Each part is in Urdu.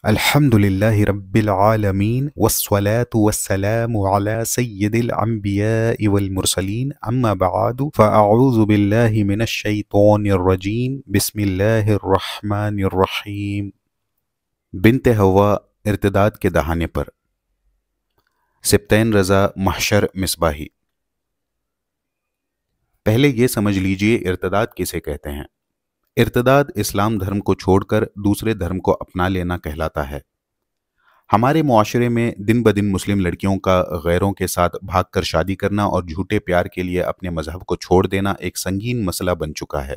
الحمد لله رب العالمين والصلاة والسلام على سيد الأنبياء والمرسلين أما بعد فأعوذ بالله من الشيطان الرجيم بسم الله الرحمن الرحيم۔ بنت ہوا ارتداد کے دہانے پر، سبطین رضا محشر مصباحی۔ پہلے یہ سمجھ لیجئے ارتداد کسے کہتے ہیں۔ ارتداد اسلام دھرم کو چھوڑ کر دوسرے دھرم کو اپنا لینا کہلاتا ہے۔ ہمارے معاشرے میں دن بدن مسلم لڑکیوں کا غیروں کے ساتھ بھاگ کر شادی کرنا اور جھوٹے پیار کے لیے اپنے مذہب کو چھوڑ دینا ایک سنگین مسئلہ بن چکا ہے۔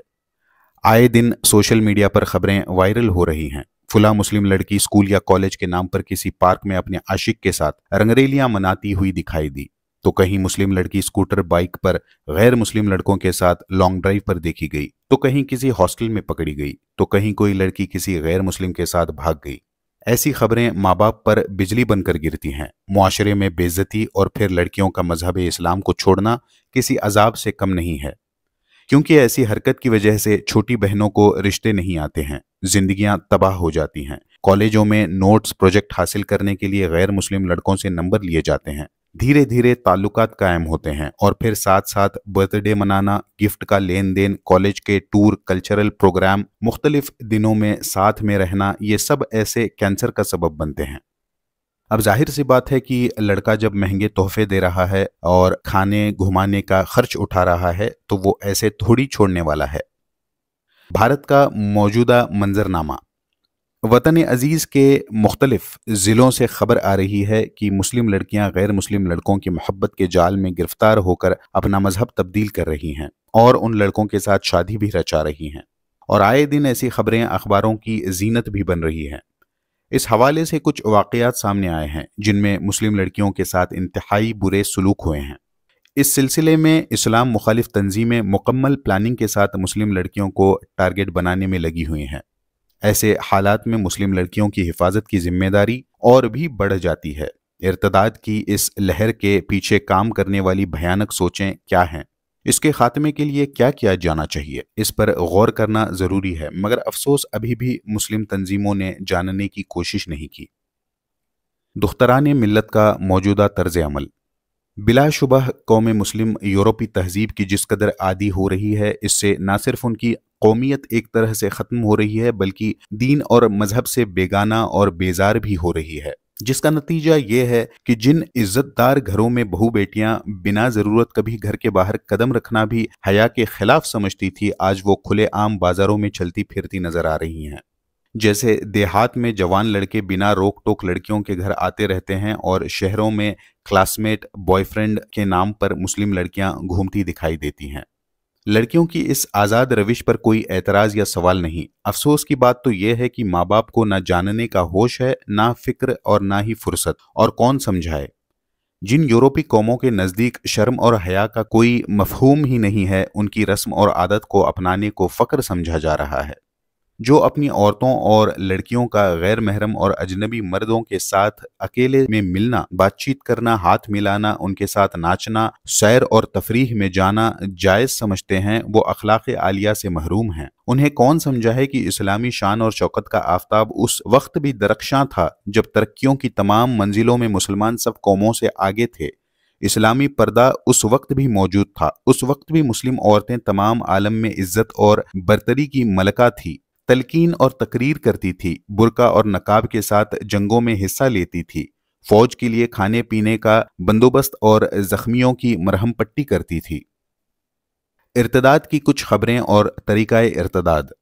آئے دن سوشل میڈیا پر خبریں وائرل ہو رہی ہیں۔ فلاں مسلم لڑکی اسکول یا کالج کے نام پر کسی پارک میں اپنے عاشق کے ساتھ رنگریلیاں مناتی ہوئی دکھائی دی، تو کہیں مسلم لڑکی اسکوٹر بائک پر غیر مسلم لڑکوں کے ساتھ لانگ ڈرائیو پر دیکھی گئی، تو کہیں کسی ہاسٹل میں پکڑی گئی، تو کہیں کوئی لڑکی کسی غیر مسلم کے ساتھ بھاگ گئی۔ ایسی خبریں ماں باپ پر بجلی بن کر گرتی ہیں۔ معاشرے میں بے عزتی اور پھر لڑکیوں کا مذہب اسلام کو چھوڑنا کسی عذاب سے کم نہیں ہے، کیونکہ ایسی حرکت کی وجہ سے چھوٹی بہنوں کو رشتے نہیں آتے ہیں، زندگیاں تباہ ہو جاتی ہیں۔ کالجوں میں نوٹس پروجیکٹ حاصل کرنے کے لیے غیر مسلم لڑکوں سے نمبر لیے جاتے ہیں۔ دھیرے دھیرے تعلقات قائم ہوتے ہیں اور پھر ساتھ ساتھ برتھ ڈے منانا، گفٹ کا لین دین، کالج کے ٹور، کلچرل پروگرام، مختلف دنوں میں ساتھ میں رہنا، یہ سب ایسے کینسر کا سبب بنتے ہیں۔ اب ظاہر سی بات ہے کہ لڑکا جب مہنگے تحفے دے رہا ہے اور کھانے گھمانے کا خرچ اٹھا رہا ہے تو وہ ایسے تھوڑی چھوڑنے والا ہے۔ بھارت کا موجودہ منظرنامہ۔ وطن عزیز کے مختلف ضلعوں سے خبر آ رہی ہے کہ مسلم لڑکیاں غیر مسلم لڑکوں کی محبت کے جال میں گرفتار ہو کر اپنا مذہب تبدیل کر رہی ہیں اور ان لڑکوں کے ساتھ شادی بھی رچا رہی ہیں، اور آئے دن ایسی خبریں اخباروں کی زینت بھی بن رہی ہیں۔ اس حوالے سے کچھ واقعات سامنے آئے ہیں جن میں مسلم لڑکیوں کے ساتھ انتہائی برے سلوک ہوئے ہیں۔ اس سلسلے میں اسلام مخالف تنظیمیں مکمل پلاننگ کے ساتھ مسلم لڑکیوں کو ٹارگٹ بنانے میں لگی ہوئی ہیں۔ ایسے حالات میں مسلم لڑکیوں کی حفاظت کی ذمہ داری اور بھی بڑھ جاتی ہے۔ ارتداد کی اس لہر کے پیچھے کام کرنے والی بھیانک سوچیں کیا ہیں؟ اس کے خاتمے کے لیے کیا کیا جانا چاہیے؟ اس پر غور کرنا ضروری ہے، مگر افسوس ابھی بھی مسلم تنظیموں نے جاننے کی کوشش نہیں کی۔ دختران ملت کا موجودہ طرز عمل۔ بلا شبہ قوم مسلم یورپی تہذیب کی جس قدر عادی ہو رہی ہے، اس سے نہ صرف ان کی قومیت ایک طرح سے ختم ہو رہی ہے بلکہ دین اور مذہب سے بیگانہ اور بیزار بھی ہو رہی ہے، جس کا نتیجہ یہ ہے کہ جن عزت دار گھروں میں بہو بیٹیاں بنا ضرورت کبھی گھر کے باہر قدم رکھنا بھی حیا کے خلاف سمجھتی تھی، آج وہ کھلے عام بازاروں میں چلتی پھرتی نظر آ رہی ہیں۔ جیسے دیہات میں جوان لڑکے بنا روک ٹوک لڑکیوں کے گھر آتے رہتے ہیں اور شہروں میں کلاس میٹ بوائے فرینڈ کے نام پر مسلم لڑکیاں گھومتی دکھائی دیتی ہیں۔ لڑکیوں کی اس آزاد روش پر کوئی اعتراض یا سوال نہیں۔ افسوس کی بات تو یہ ہے کہ ماں باپ کو نہ جاننے کا ہوش ہے، نہ فکر اور نہ ہی فرصت، اور کون سمجھائے۔ جن یورپی قوموں کے نزدیک شرم اور حیا کا کوئی مفہوم ہی نہیں ہے، ان کی رسم اور عادت کو اپنانے کو فقر سمجھا جا رہا ہے۔ جو اپنی عورتوں اور لڑکیوں کا غیر محرم اور اجنبی مردوں کے ساتھ اکیلے میں ملنا، بات چیت کرنا، ہاتھ ملانا، ان کے ساتھ ناچنا، سیر اور تفریح میں جانا جائز سمجھتے ہیں، وہ اخلاق عالیہ سے محروم ہیں۔ انہیں کون سمجھا ہے کہ اسلامی شان اور شوکت کا آفتاب اس وقت بھی درخشاں تھا جب ترقیوں کی تمام منزلوں میں مسلمان سب قوموں سے آگے تھے۔ اسلامی پردہ اس وقت بھی موجود تھا، اس وقت بھی مسلم عورتیں تمام عالم میں عزت اور برتری کی ملکہ تھی، تلقین اور تقریر کرتی تھی، برقع اور نقاب کے ساتھ جنگوں میں حصہ لیتی تھی، فوج کے لیے کھانے پینے کا بندوبست اور زخمیوں کی مرہم پٹی کرتی تھی۔ ارتداد کی کچھ خبریں اور طریقہ ارتداد۔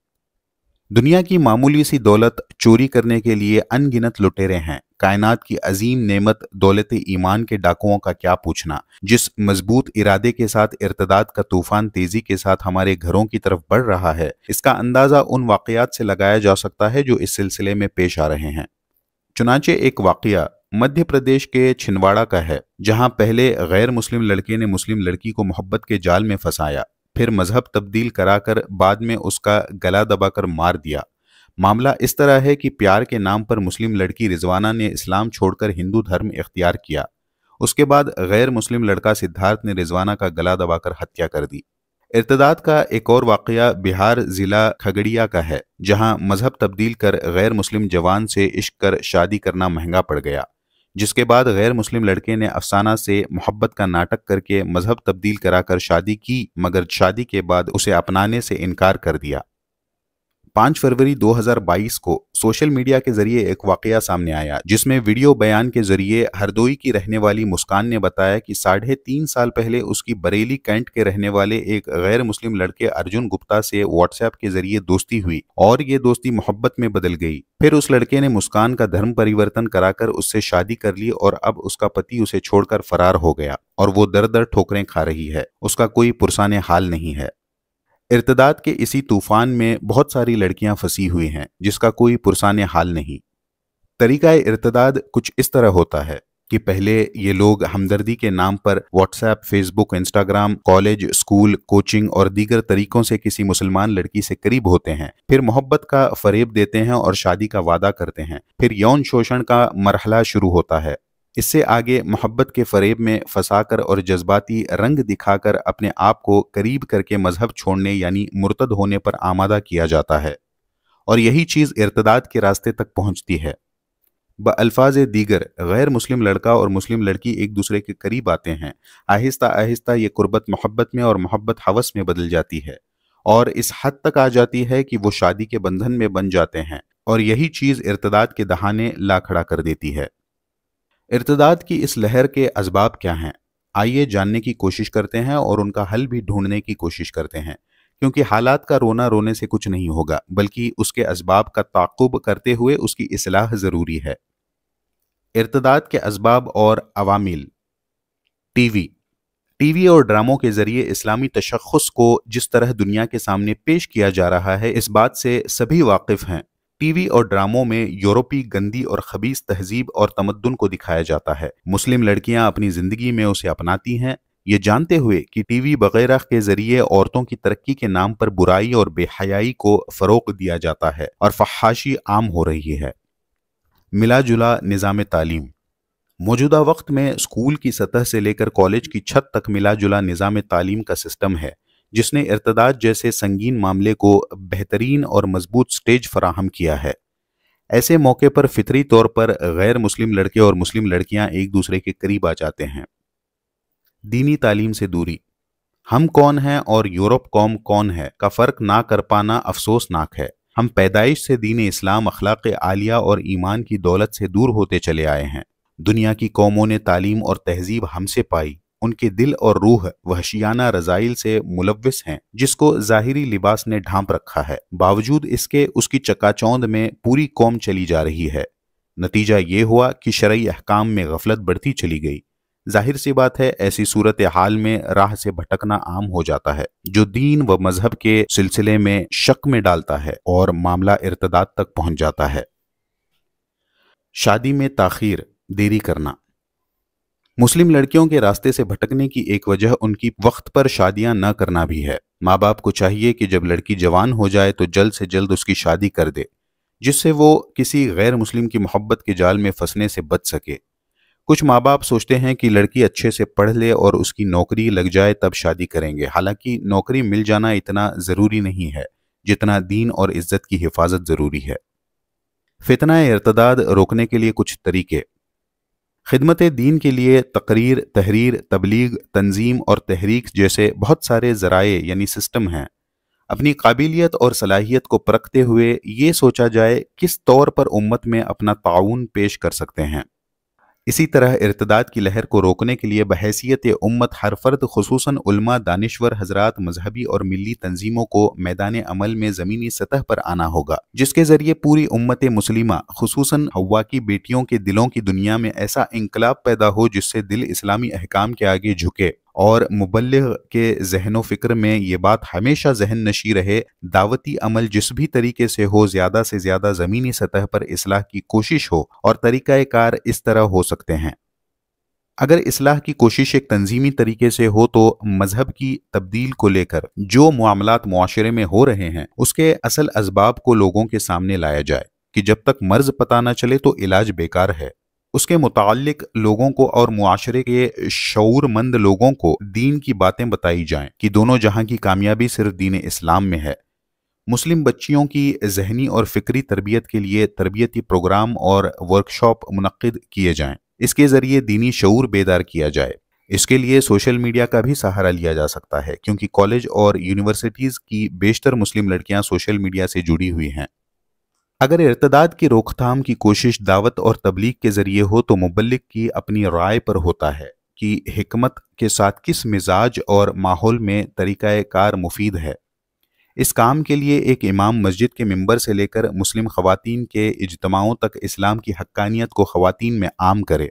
دنیا کی معمولی سی دولت چوری کرنے کے لیے ان گنت لٹیرے ہیں۔ کائنات کی عظیم نعمت دولت ایمان کے ڈاکوؤں کا کیا پوچھنا۔ جس مضبوط ارادے کے ساتھ ارتداد کا طوفان تیزی کے ساتھ ہمارے گھروں کی طرف بڑھ رہا ہے، اس کا اندازہ ان واقعات سے لگایا جا سکتا ہے جو اس سلسلے میں پیش آ رہے ہیں۔ چنانچہ ایک واقعہ مدھیہ پردیش کے چھندواڑہ کا ہے، جہاں پہلے غیر مسلم لڑکے نے مسلم لڑکی کو محبت کے جال میں پھنسایا، پھر مذہب تبدیل کرا کر بعد میں اس کا گلا دبا کر مار دیا۔ معاملہ اس طرح ہے کہ پیار کے نام پر مسلم لڑکی رضوانہ نے اسلام چھوڑ کر ہندو دھرم اختیار کیا۔ اس کے بعد غیر مسلم لڑکا سدھارتھ نے رضوانہ کا گلا دبا کر ہتیا کر دی۔ ارتداد کا ایک اور واقعہ بہار ضلع کھگڑیا کا ہے، جہاں مذہب تبدیل کر غیر مسلم جوان سے عشق کر شادی کرنا مہنگا پڑ گیا، جس کے بعد غیر مسلم لڑکے نے افسانہ سے محبت کا ناٹک کر کے مذہب تبدیل کرا کر شادی کی، مگر شادی کے بعد اسے اپنانے سے انکار کر دیا۔ 5 فروری 2022 کو سوشل میڈیا کے ذریعے ایک واقعہ سامنے آیا، جس میں ویڈیو بیان کے ذریعے ہردوئی کی رہنے والی مسکان نے بتایا کہ 3.5 سال پہلے اس کی بریلی کینٹ کے رہنے والے ایک غیر مسلم لڑکے ارجن گپتا سے واٹس ایپ کے ذریعے دوستی ہوئی اور یہ دوستی محبت میں بدل گئی۔ پھر اس لڑکے نے مسکان کا دھرم پریورتن کرا کر اس سے شادی کر لی اور اب اس کا پتی اسے چھوڑ کر فرار ہو گیا اور وہ در در ٹھوکریں کھا رہی ہے، اس کا کوئی پرسان حال نہیں ہے۔ ارتداد کے اسی طوفان میں بہت ساری لڑکیاں پھنسی ہوئی ہیں جس کا کوئی پرسان حال نہیں۔ طریقہ ارتداد کچھ اس طرح ہوتا ہے کہ پہلے یہ لوگ ہمدردی کے نام پر واٹس ایپ، فیس بک، انسٹاگرام، کالج، اسکول، کوچنگ اور دیگر طریقوں سے کسی مسلمان لڑکی سے قریب ہوتے ہیں، پھر محبت کا فریب دیتے ہیں اور شادی کا وعدہ کرتے ہیں، پھر یون شوشن کا مرحلہ شروع ہوتا ہے۔ اس سے آگے محبت کے فریب میں پھنسا کر اور جذباتی رنگ دکھا کر اپنے آپ کو قریب کر کے مذہب چھوڑنے یعنی مرتد ہونے پر آمادہ کیا جاتا ہے، اور یہی چیز ارتداد کے راستے تک پہنچتی ہے۔ بالفاظ دیگر غیر مسلم لڑکا اور مسلم لڑکی ایک دوسرے کے قریب آتے ہیں، آہستہ آہستہ یہ قربت محبت میں اور محبت ہوس میں بدل جاتی ہے اور اس حد تک آ جاتی ہے کہ وہ شادی کے بندھن میں بن جاتے ہیں، اور یہی چیز ارتداد کے دہانے لا کھڑا کر دیتی ہے۔ ارتداد کی اس لہر کے اسباب کیا ہیں؟ آئیے جاننے کی کوشش کرتے ہیں اور ان کا حل بھی ڈھونڈنے کی کوشش کرتے ہیں، کیونکہ حالات کا رونا رونے سے کچھ نہیں ہوگا، بلکہ اس کے اسباب کا تعاقب کرتے ہوئے اس کی اصلاح ضروری ہے۔ ارتداد کے اسباب اور عوامل۔ ٹی وی اور ڈراموں کے ذریعے اسلامی تشخص کو جس طرح دنیا کے سامنے پیش کیا جا رہا ہے، اس بات سے سبھی واقف ہیں۔ ٹی وی اور ڈراموں میں یورپی گندی اور خبیث تہذیب اور تمدن کو دکھایا جاتا ہے۔ مسلم لڑکیاں اپنی زندگی میں اسے اپناتی ہیں، یہ جانتے ہوئے کہ ٹی وی وغیرہ کے ذریعے عورتوں کی ترقی کے نام پر برائی اور بے حیائی کو فروغ دیا جاتا ہے اور فحاشی عام ہو رہی ہے۔ ملا جلا نظام تعلیم۔ موجودہ وقت میں اسکول کی سطح سے لے کر کالج کی چھت تک ملا جلا نظام تعلیم کا سسٹم ہے، جس نے ارتداد جیسے سنگین معاملے کو بہترین اور مضبوط سٹیج فراہم کیا ہے۔ ایسے موقع پر فطری طور پر غیر مسلم لڑکے اور مسلم لڑکیاں ایک دوسرے کے قریب آ جاتے ہیں۔ دینی تعلیم سے دوری۔ ہم کون ہیں اور یورپ قوم کون ہے کا فرق نہ کر پانا افسوسناک ہے۔ ہم پیدائش سے دین اسلام، اخلاق عالیہ اور ایمان کی دولت سے دور ہوتے چلے آئے ہیں۔ دنیا کی قوموں نے تعلیم اور تہذیب ہم سے پائی، ان کے دل اور روح وحشیانہ رذائل سے ملوث ہیں جس کو ظاہری لباس نے ڈھانپ رکھا ہے، باوجود اس کے اس کی چکا چوند میں پوری قوم چلی جا رہی ہے۔ نتیجہ یہ ہوا کہ شرعی احکام میں غفلت بڑھتی چلی گئی۔ ظاہر سی بات ہے، ایسی صورتحال میں راہ سے بھٹکنا عام ہو جاتا ہے، جو دین و مذہب کے سلسلے میں شک میں ڈالتا ہے اور معاملہ ارتداد تک پہنچ جاتا ہے۔ شادی میں تاخیر، دیری کرنا۔ مسلم لڑکیوں کے راستے سے بھٹکنے کی ایک وجہ ان کی وقت پر شادیاں نہ کرنا بھی ہے۔ ماں باپ کو چاہیے کہ جب لڑکی جوان ہو جائے تو جلد سے جلد اس کی شادی کر دے، جس سے وہ کسی غیر مسلم کی محبت کے جال میں پھنسنے سے بچ سکے۔ کچھ ماں باپ سوچتے ہیں کہ لڑکی اچھے سے پڑھ لے اور اس کی نوکری لگ جائے تب شادی کریں گے، حالانکہ نوکری مل جانا اتنا ضروری نہیں ہے جتنا دین اور عزت کی حفاظت ضروری ہے۔ فتنہ ارتداد روکنے کے لیے کچھ طریقے۔ خدمت دین کے لیے تقریر، تحریر، تبلیغ، تنظیم اور تحریک جیسے بہت سارے ذرائع یعنی سسٹم ہیں۔ اپنی قابلیت اور صلاحیت کو پرکھتے ہوئے یہ سوچا جائے کس طور پر امت میں اپنا تعاون پیش کر سکتے ہیں۔ اسی طرح ارتداد کی لہر کو روکنے کے لیے بحیثیت امت ہر فرد، خصوصاً علماء، دانشور حضرات، مذہبی اور ملی تنظیموں کو میدان عمل میں زمینی سطح پر آنا ہوگا، جس کے ذریعے پوری امت مسلمہ خصوصاً حوا کی بیٹیوں کے دلوں کی دنیا میں ایسا انقلاب پیدا ہو جس سے دل اسلامی احکام کے آگے جھکے اور مبلغ کے ذہن و فکر میں یہ بات ہمیشہ ذہن نشیں رہے، دعوتی عمل جس بھی طریقے سے ہو زیادہ سے زیادہ زمینی سطح پر اصلاح کی کوشش ہو، اور طریقہ کار اس طرح ہو سکتے ہیں۔ اگر اصلاح کی کوشش ایک تنظیمی طریقے سے ہو تو مذہب کی تبدیل کو لے کر جو معاملات معاشرے میں ہو رہے ہیں اس کے اصل اسباب کو لوگوں کے سامنے لایا جائے کہ جب تک مرض پتہ نہ چلے تو علاج بیکار ہے۔ اس کے متعلق لوگوں کو اور معاشرے کے شعورمند لوگوں کو دین کی باتیں بتائی جائیں کہ دونوں جہاں کی کامیابی صرف دین اسلام میں ہے۔ مسلم بچیوں کی ذہنی اور فکری تربیت کے لیے تربیتی پروگرام اور ورکشاپ منعقد کیے جائیں۔ اس کے ذریعے دینی شعور بیدار کیا جائے۔ اس کے لیے سوشل میڈیا کا بھی سہارا لیا جا سکتا ہے، کیونکہ کالج اور یونیورسٹیز کی بیشتر مسلم لڑکیاں سوشل میڈیا سے جڑی ہوئی ہیں۔ اگر ارتداد کی روک تھام کی کوشش دعوت اور تبلیغ کے ذریعے ہو تو مبلغ کی اپنی رائے پر ہوتا ہے کہ حکمت کے ساتھ کس مزاج اور ماحول میں طریقہ کار مفید ہے۔ اس کام کے لیے ایک امام مسجد کے ممبر سے لے کر مسلم خواتین کے اجتماعوں تک اسلام کی حقانیت کو خواتین میں عام کرے۔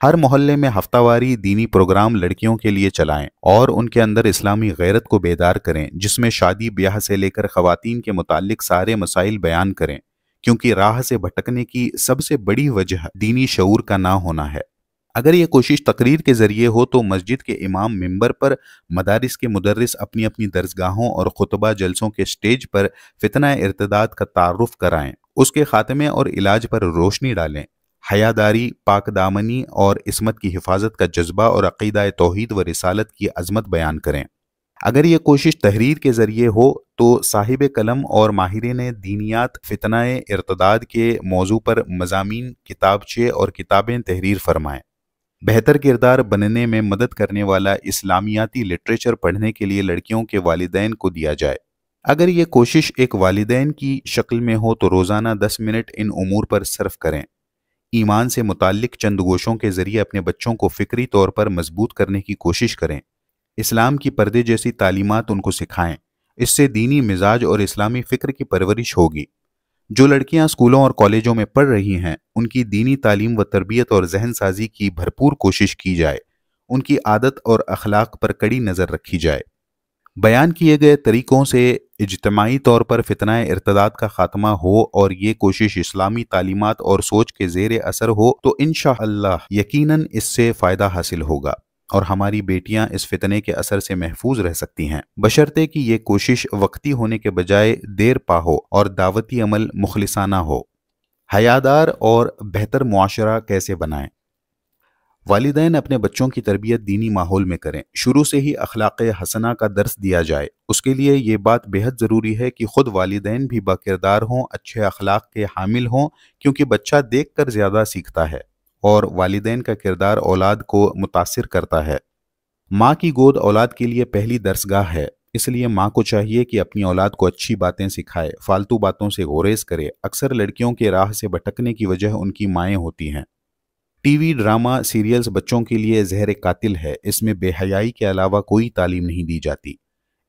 ہر محلے میں ہفتہ واری دینی پروگرام لڑکیوں کے لیے چلائیں اور ان کے اندر اسلامی غیرت کو بیدار کریں، جس میں شادی بیاہ سے لے کر خواتین کے متعلق سارے مسائل بیان کریں، کیونکہ راہ سے بھٹکنے کی سب سے بڑی وجہ دینی شعور کا نہ ہونا ہے۔ اگر یہ کوشش تقریر کے ذریعے ہو تو مسجد کے امام ممبر پر، مدارس کے مدرس اپنی اپنی درسگاہوں اور خطبہ جلسوں کے سٹیج پر فتنہ ارتداد کا تعارف کرائیں، اس کے خاتمے اور علاج پر روشنی ڈالیں، حیاداری، پاک دامنی اور عصمت کی حفاظت کا جذبہ اور عقیدہ توحید و رسالت کی عظمت بیان کریں۔ اگر یہ کوشش تحریر کے ذریعے ہو تو صاحب قلم اور ماہرین دینیات فتنہ ارتداد کے موضوع پر مضامین، کتابچے اور کتابیں تحریر فرمائیں۔ بہتر کردار بننے میں مدد کرنے والا اسلامیاتی لٹریچر پڑھنے کے لیے لڑکیوں کے والدین کو دیا جائے۔ اگر یہ کوشش ایک والدین کی شکل میں ہو تو روزانہ 10 منٹ ان امور پر صرف کریں۔ ایمان سے متعلق چند گوشوں کے ذریعے اپنے بچوں کو فکری طور پر مضبوط کرنے کی کوشش کریں۔ اسلام کی پردے جیسی تعلیمات ان کو سکھائیں۔ اس سے دینی مزاج اور اسلامی فکر کی پرورش ہوگی۔ جو لڑکیاں اسکولوں اور کالجوں میں پڑھ رہی ہیں، ان کی دینی تعلیم و تربیت اور ذہن سازی کی بھرپور کوشش کی جائے، ان کی عادت اور اخلاق پر کڑی نظر رکھی جائے۔ بیان کیے گئے طریقوں سے اجتماعی طور پر فتنہ ارتداد کا خاتمہ ہو اور یہ کوشش اسلامی تعلیمات اور سوچ کے زیر اثر ہو تو انشاءاللہ یقیناً اس سے فائدہ حاصل ہوگا اور ہماری بیٹیاں اس فتنے کے اثر سے محفوظ رہ سکتی ہیں، بشرطے کہ یہ کوشش وقتی ہونے کے بجائے دیر پا ہو اور دعوتی عمل مخلصانہ ہو۔ حیادار اور بہتر معاشرہ کیسے بنائیں؟ والدین اپنے بچوں کی تربیت دینی ماحول میں کریں۔ شروع سے ہی اخلاق حسنہ کا درس دیا جائے۔ اس کے لیے یہ بات بہت ضروری ہے کہ خود والدین بھی باکردار ہوں، اچھے اخلاق کے حامل ہوں، کیونکہ بچہ دیکھ کر زیادہ سیکھتا ہے اور والدین کا کردار اولاد کو متاثر کرتا ہے۔ ماں کی گود اولاد کے لیے پہلی درسگاہ ہے، اس لیے ماں کو چاہیے کہ اپنی اولاد کو اچھی باتیں سکھائے، فالتو باتوں سے گریز کرے۔ اکثر لڑکیوں کے راہ سے بھٹکنے کی وجہ ان کی مائیں ہوتی ہیں۔ ٹی وی، ڈرامہ، سیریلز بچوں کے لیے زہر قاتل ہے۔ اس میں بے حیائی کے علاوہ کوئی تعلیم نہیں دی جاتی۔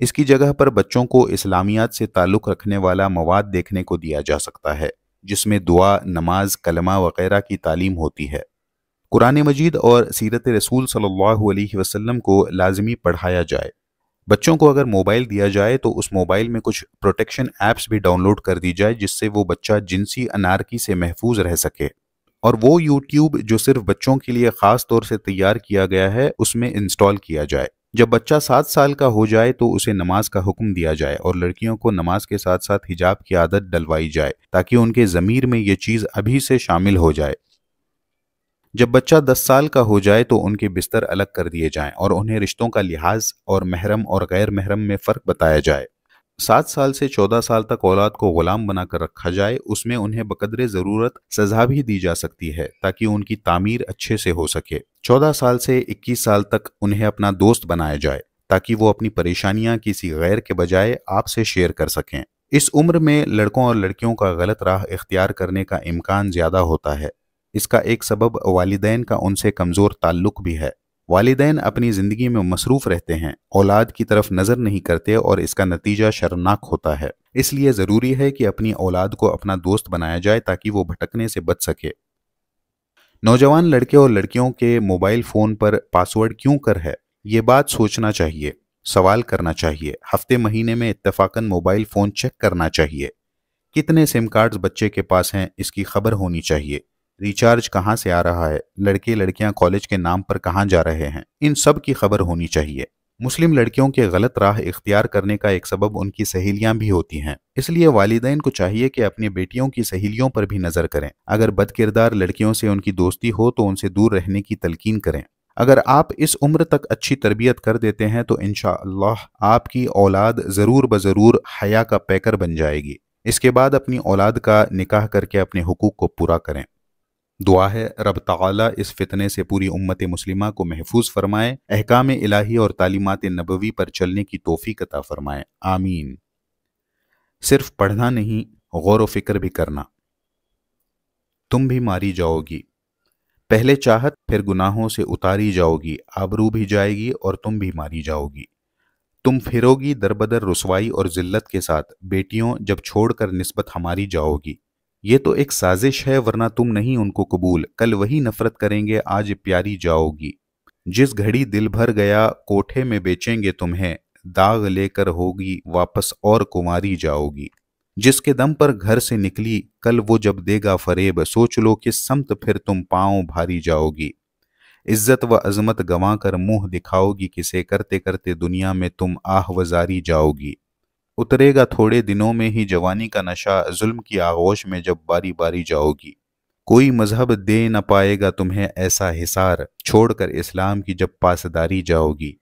اس کی جگہ پر بچوں کو اسلامیات سے تعلق رکھنے والا مواد دیکھنے کو دیا جا سکتا ہے، جس میں دعا، نماز، کلمہ وغیرہ کی تعلیم ہوتی ہے۔ قرآن مجید اور سیرت رسول صلی اللہ علیہ وسلم کو لازمی پڑھایا جائے۔ بچوں کو اگر موبائل دیا جائے تو اس موبائل میں کچھ پروٹیکشن ایپس بھی ڈاؤن لوڈ کر دی جائے، جس سے وہ بچہ جنسی انارکی سے محفوظ رہ سکے، اور وہ یوٹیوب جو صرف بچوں کے لیے خاص طور سے تیار کیا گیا ہے اس میں انسٹال کیا جائے۔ جب بچہ 7 سال کا ہو جائے تو اسے نماز کا حکم دیا جائے اور لڑکیوں کو نماز کے ساتھ ساتھ حجاب کی عادت ڈلوائی جائے تاکہ ان کے ضمیر میں یہ چیز ابھی سے شامل ہو جائے۔ جب بچہ 10 سال کا ہو جائے تو ان کے بستر الگ کر دیے جائیں اور انہیں رشتوں کا لحاظ اور محرم اور غیر محرم میں فرق بتایا جائے۔ 7 سال سے 14 سال تک اولاد کو غلام بنا کر رکھا جائے، اس میں انہیں بقدر ضرورت سزا بھی دی جا سکتی ہے تاکہ ان کی تعمیر اچھے سے ہو سکے۔ 14 سال سے 21 سال تک انہیں اپنا دوست بنایا جائے تاکہ وہ اپنی پریشانیاں کسی غیر کے بجائے آپ سے شیئر کر سکیں۔ اس عمر میں لڑکوں اور لڑکیوں کا غلط راہ اختیار کرنے کا امکان زیادہ ہوتا ہے۔ اس کا ایک سبب والدین کا ان سے کمزور تعلق بھی ہے۔ والدین اپنی زندگی میں مصروف رہتے ہیں، اولاد کی طرف نظر نہیں کرتے اور اس کا نتیجہ شرمناک ہوتا ہے۔ اس لیے ضروری ہے کہ اپنی اولاد کو اپنا دوست بنایا جائے تاکہ وہ بھٹکنے سے بچ سکے۔ نوجوان لڑکے اور لڑکیوں کے موبائل فون پر پاسورڈ کیوں کر ہے؟ یہ بات سوچنا چاہیے، سوال کرنا چاہیے۔ ہفتے مہینے میں اتفاقاً موبائل فون چیک کرنا چاہیے۔ کتنے سم کارڈز بچے کے پاس ہیں اس کی خبر ہونی چاہیے۔ ریچارج کہاں سے آ رہا ہے، لڑکے لڑکیاں کالج کے نام پر کہاں جا رہے ہیں، ان سب کی خبر ہونی چاہیے۔ مسلم لڑکیوں کے غلط راہ اختیار کرنے کا ایک سبب ان کی سہیلیاں بھی ہوتی ہیں، اس لیے والدین کو چاہیے کہ اپنی بیٹیوں کی سہیلیوں پر بھی نظر کریں۔ اگر بد کردار لڑکیوں سے ان کی دوستی ہو تو ان سے دور رہنے کی تلقین کریں۔ اگر آپ اس عمر تک اچھی تربیت کر دیتے ہیں تو انشاءاللہ آپ کی اولاد ضرور بضرور حیا کا پیکر بن جائے گی۔ اس کے بعد اپنی اولاد کا نکاح کر کے اپنے حقوق کو پورا کریں۔ دعا ہے رب تعالیٰ اس فتنے سے پوری امت مسلمہ کو محفوظ فرمائے، احکام الہی اور تعلیمات نبوی پر چلنے کی توفیق عطا فرمائے، آمین۔ صرف پڑھنا نہیں، غور و فکر بھی کرنا۔ تم بھی ماری جاؤ گی، پہلے چاہت پھر گناہوں سے اتاری جاؤ گی، آبرو بھی جائے گی اور تم بھی ماری جاؤ گی۔ تم پھرو گی دربدر رسوائی اور ذلت کے ساتھ، بیٹیوں جب چھوڑ کر نسبت ہماری جاؤ گی۔ یہ تو ایک سازش ہے ورنہ تم نہیں ان کو قبول، کل وہی نفرت کریں گے، آج پیاری جاؤ گی۔ جس گھڑی دل بھر گیا کوٹھے میں بیچیں گے تمہیں، داغ لے کر ہوگی واپس اور کماری جاؤ گی۔ جس کے دم پر گھر سے نکلی کل وہ جب دے گا فریب، سوچ لو کس سمت پھر تم پاؤں بھاری جاؤ گی۔ عزت و عظمت گنوا کر منہ دکھاؤ گی کسے، کرتے کرتے دنیا میں تم آہ وزاری جاؤ گی۔ اترے گا تھوڑے دنوں میں ہی جوانی کا نشہ، ظلم کی آغوش میں جب باری باری جاؤ گی۔ کوئی مذہب دے نہ پائے گا تمہیں ایسا حصار، چھوڑ کر اسلام کی جب پاسداری جاؤ گی۔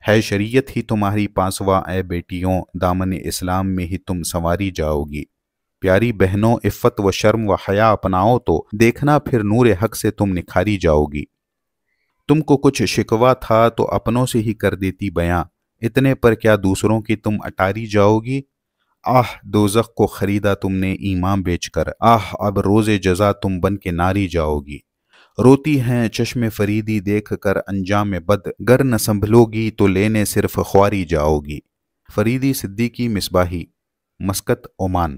ہے شریعت ہی تمہاری پاسواں اے بیٹیوں، دامن اسلام میں ہی تم سنواری جاؤ گی۔ پیاری بہنوں عفت و شرم و حیا اپناؤ تو دیکھنا پھر نور حق سے تم نکھاری جاؤ گی۔ تم کو کچھ شکوہ تھا تو اپنوں سے ہی کر دیتی بیاں، اتنے پر کیا دوسروں کی تم اٹاری جاؤ گی۔ آہ دوزخ کو خریدا تم نے ایمان بیچ کر، آہ اب روز جزا تم بن کے ناری جاؤ گی۔ روتی ہیں چشم فریدی دیکھ کر انجام بد، گر نہ سنبھلو گی تو لینے صرف خواری جاؤ گی۔ Faridi Siddiqui Misbahi, Muscat Oman.